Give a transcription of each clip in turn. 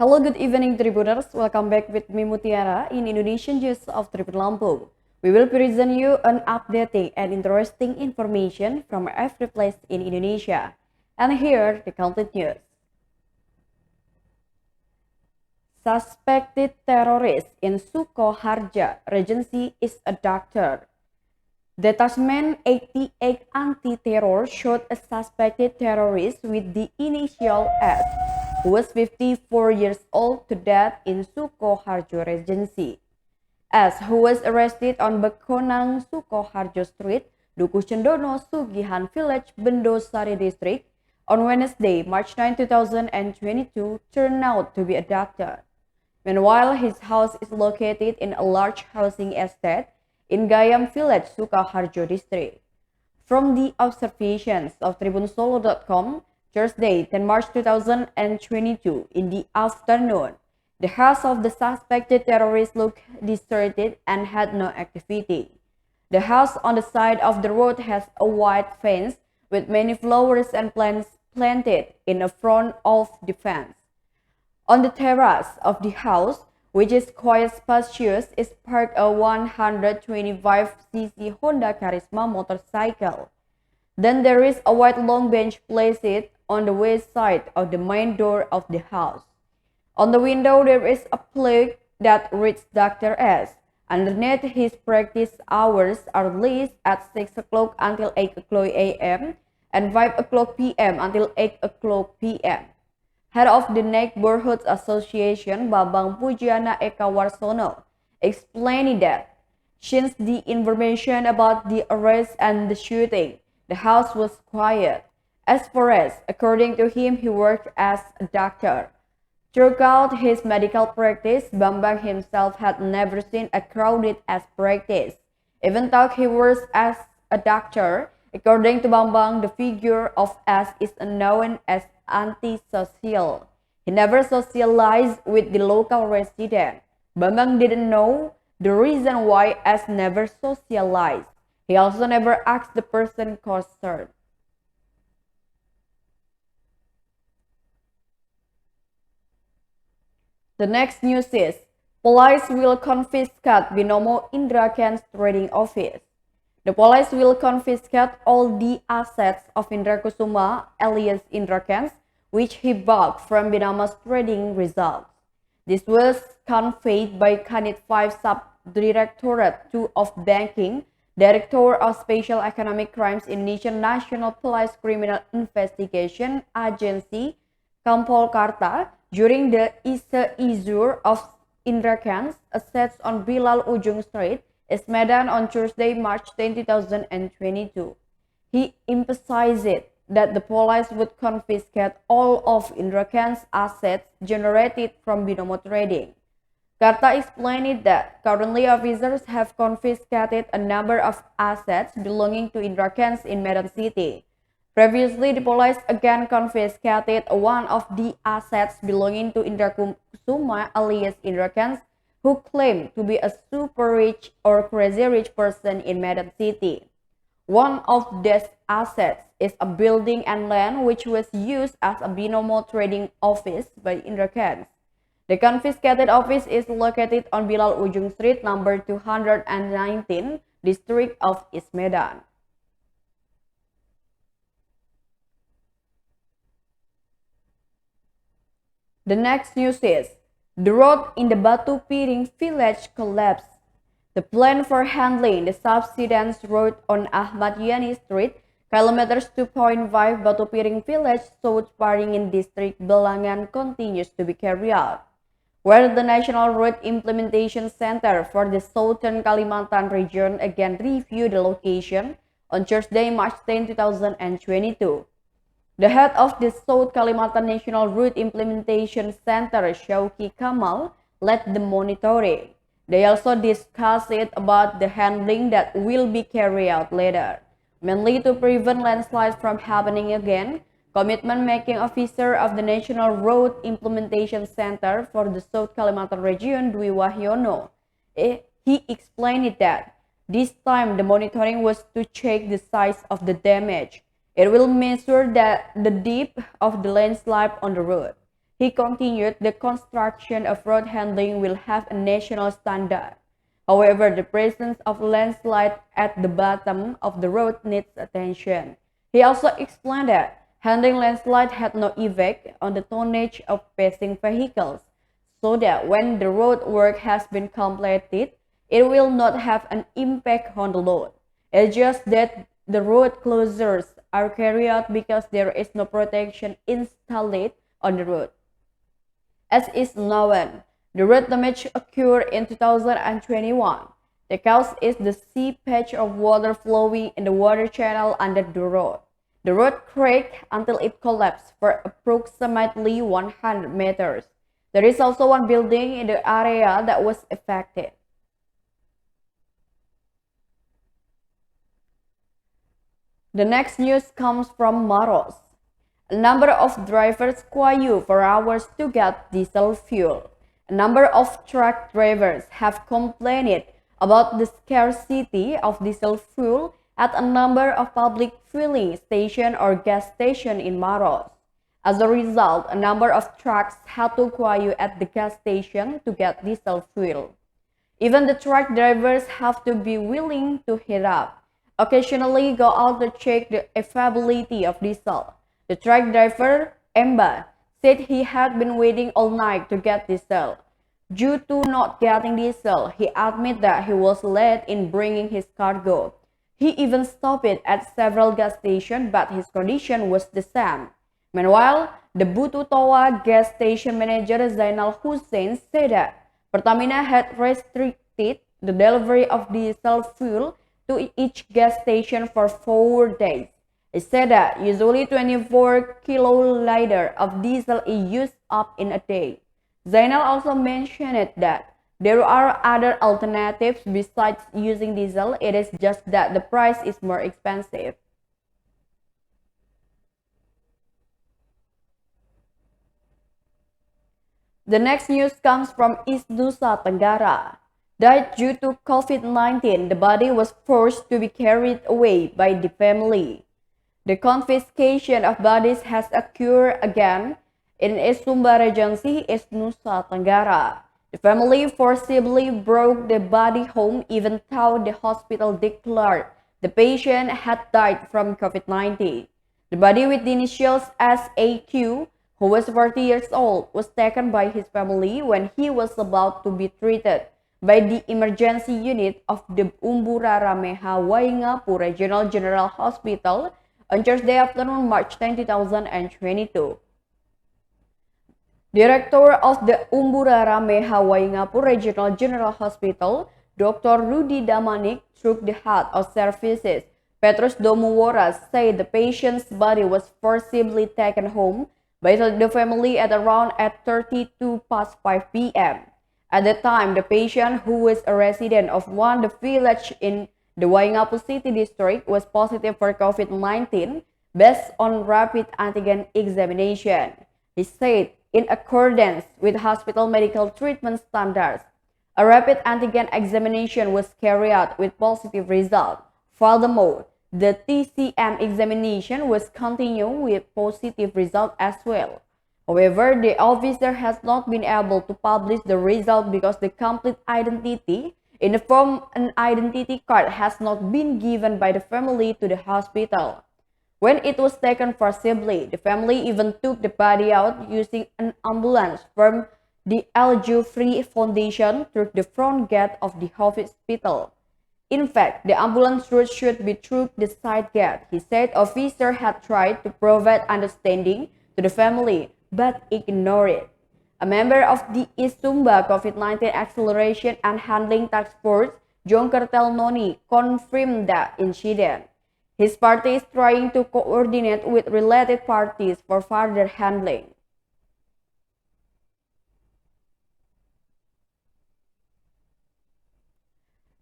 Hello, good evening, Tribuners. Welcome back with me, Mutiara, in Indonesian News of Tribun Lampung. We will present you an updating and interesting information from every place in Indonesia. And here, the complete news. Suspected terrorist in Sukoharjo Regency is a doctor. Detachment 88 Anti-Terror shot a suspected terrorist with the initial S, who was 54 years old, to death in Sukoharjo Regency. S, who was arrested on Bekonang Sukoharjo Street, Dukuh Cendono, Sugihan Village, Bendosari District, on Wednesday, March 9, 2022, turned out to be a doctor. Meanwhile, his house is located in a large housing estate in Gayam Village, Sukoharjo District. From the observations of TribunSolo.com, Thursday, 10 March 2022, in the afternoon, the house of the suspected terrorist looked deserted and had no activity. The house on the side of the road has a white fence with many flowers and plants planted in front of the fence. On the terrace of the house, which is quite spacious, is parked a 125cc Honda Charisma motorcycle. Then there is a white long bench placed on the west side of the main door of the house. On the window there is a plaque that reads Dr. S. Underneath, his practice hours are listed at 6 o'clock until 8 o'clock a.m. and 5 o'clock p.m. until 8 o'clock p.m. Head of the Neighborhood Association, Bambang Pujana Eka Warsono, explained that since the information about the arrest and the shooting, the house was quiet. As far as, according to him, he worked as a doctor. Throughout his medical practice, Bambang himself had never seen a crowded as practice. Even though he works as a doctor, according to Bambang, the figure of S is known as antisocial. He never socialized with the local resident. Bambang didn't know the reason why S never socialized. He also never asked the person concerned. The next news is, police will confiscate Binomo Indra Kents trading office. The police will confiscate all the assets of Indra Kusuma alias Indra Kents, which he bought from Binomo's trading results. This was conveyed by Kanit 5 Sub-Directorate 2 of Banking, Director of Special Economic Crimes Indonesian National Police Criminal Investigation Agency, Kampolkarta, during the Ise-Izur of Indra Kents assets on Bilal Ujung Street, East Medan on Thursday, March 10, 2022. He emphasized that the police would confiscate all of Indra Kents' assets generated from Binomo trading. Karta explained that currently officers have confiscated a number of assets belonging to Indra Kents in Medan City. Previously, the police again confiscated one of the assets belonging to Indra Kusuma alias Indra Kents, who claimed to be a super rich or crazy rich person in Medan City. One of these assets is a building and land which was used as a Binomo trading office by Indra Kents. The confiscated office is located on Bilal Ujung Street, number 219, district of East Medan. The next news is, the road in the Batu Piring village collapsed. The plan for handling the subsidence road on Ahmad Yani Street, kilometers 2.5 Batu Piring village, South Paringin district, Belangan, continues to be carried out, where the National Road Implementation Center for the Southern Kalimantan region again reviewed the location on Thursday, March 10, 2022. The head of the South Kalimantan National Route Implementation Center, Shauki Kamal, led the monitoring. They also discussed about the handling that will be carried out later, mainly to prevent landslides from happening again. Commitment-making officer of the National Road Implementation Center for the South Kalimantan region, Dwi Wahyono, he explained that this time the monitoring was to check the size of the damage. It will measure the depth of the landslide on the road. He continued, the construction of road handling will have a national standard. However, the presence of landslide at the bottom of the road needs attention. He also explained that handling landslide had no effect on the tonnage of passing vehicles, so that when the road work has been completed, it will not have an impact on the load. It's just that the road closures are carried out because there is no protection installed on the road. As is known, the road damage occurred in 2021. The cause is the seepage of water flowing in the water channel under the road. The road cracked until it collapsed for approximately 100 meters. There is also one building in the area that was affected. The next news comes from Maros. A number of drivers queue for hours to get diesel fuel. A number of truck drivers have complained about the scarcity of diesel fuel at a number of public filling stations or gas stations in Maros. As a result, a number of trucks had to queue at the gas station to get diesel fuel. Even the truck drivers have to be willing to heat up, occasionally go out to check the availability of diesel. The truck driver, Emba, said he had been waiting all night to get diesel. Due to not getting diesel, he admitted that he was late in bringing his cargo. He even stopped at several gas stations, but his condition was the same. Meanwhile, the Butu Toa gas station manager Zainal Hussein said that Pertamina had restricted the delivery of diesel fuel to each gas station for 4 days. He said that usually 24 kiloliters of diesel is used up in a day. Zainal also mentioned that there are other alternatives besides using diesel, it is just that the price is more expensive. The next news comes from East Nusa Tenggara. Died due to COVID-19, the body was forced to be carried away by the family. The confiscation of bodies has occurred again in East Sumba Regency, East Nusa Tenggara. The family forcibly brought the body home even though the hospital declared the patient had died from COVID-19. The body with the initials SAQ, who was 40 years old, was taken by his family when he was about to be treated by the emergency unit of the Umbura Rameha Waingapu Regional General Hospital on Thursday afternoon, March 10, 2022. Director of the Umbura Rameha Waingapu Regional General Hospital, Dr. Rudy Damanik, through the head of services, Petrus Domuwora, said the patient's body was forcibly taken home by the family at around 5 p.m. At the time, the patient, who was a resident of one of the village in the Waingapu City district, was positive for COVID-19 based on rapid antigen examination. He said, in accordance with hospital medical treatment standards, a rapid antigen examination was carried out with positive result. Furthermore, the TCM examination was continued with positive result as well. However, the officer has not been able to publish the result because the complete identity in the form an identity card has not been given by the family to the hospital. When it was taken forcibly, the family even took the body out using an ambulance from the Al Jufri Foundation through the front gate of the hospital. In fact, the ambulance route should be through the side gate. He said officer had tried to provide understanding to the family, but ignored it. A member of the East Sumba COVID-19 Acceleration and Handling Task Force, John Kertel Noni, confirmed the incident. His party is trying to coordinate with related parties for further handling.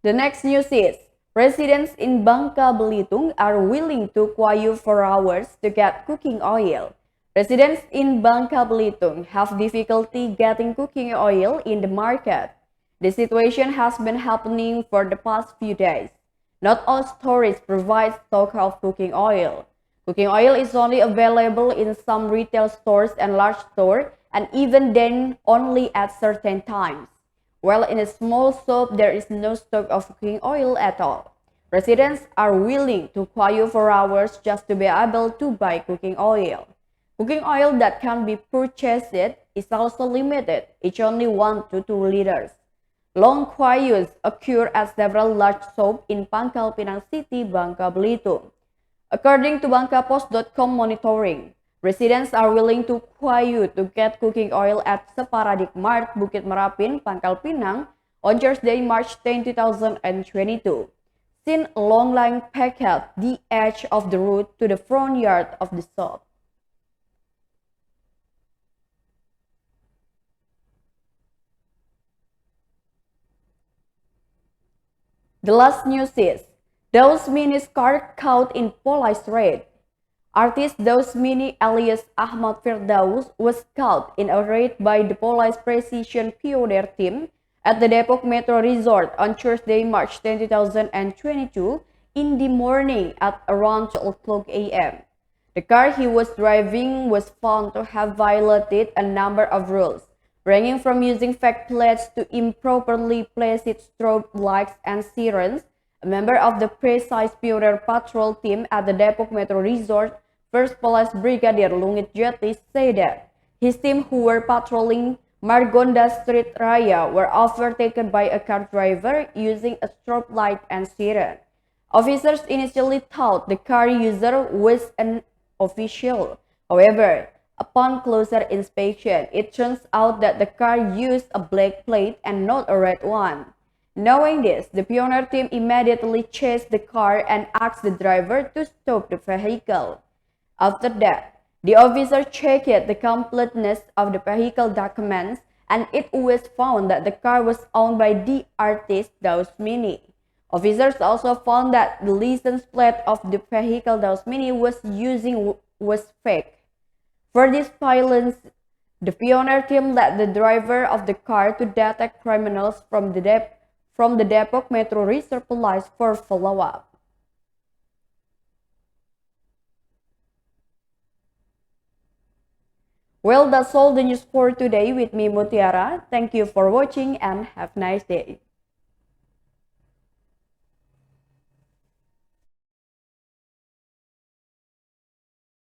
The next news is, residents in Bangka Belitung are willing to queue for hours to get cooking oil. Residents in Bangka Belitung have difficulty getting cooking oil in the market. The situation has been happening for the past few days. Not all stores provide stock of cooking oil. Cooking oil is only available in some retail stores and large stores and even then only at certain times. While in a small shop there is no stock of cooking oil at all. Residents are willing to queue for hours just to be able to buy cooking oil. Cooking oil that can be purchased is also limited, each only 1 to 2 liters. Long queues occur at several large shops in Pangkal Pinang City, Bangka Belitung. According to Bangkapos.com monitoring, residents are willing to queue to get cooking oil at Separadik Mart, Bukit Merapin, Pangkal Pinang on Thursday, March 10, 2022. Seen a long line packed at the edge of the road to the front yard of the shop. The last news is, Daus Mini's car caught in police raid. Artist Daus Mini alias Ahmad Firdaus was caught in a raid by the police precision pioneer team at the Depok Metro Resort on Thursday, March 10, 2022 in the morning at around 12 o'clock a.m. The car he was driving was found to have violated a number of rules, ranging from using fake plates to improperly placed strobe lights and sirens. A member of the precise pioneer patrol team at the Depok Metro Resort, First Police Brigadier Lungit Jati, said that his team, who were patrolling Margonda Street Raya, were overtaken by a car driver using a strobe light and siren. Officers initially thought the car user was an official. However, upon closer inspection, it turns out that the car used a black plate and not a red one. Knowing this, the pioneer team immediately chased the car and asked the driver to stop the vehicle. After that, the officer checked the completeness of the vehicle documents, and it was found that the car was owned by the artist Daus Mini. Officers also found that the license plate of the vehicle Daus Mini was fake. For this violence, the pioneer team led the driver of the car to detect criminals from the Depok Metro Reserve Police for follow-up. Well, that's all the news for today with me, Mutiara. Thank you for watching and have a nice day.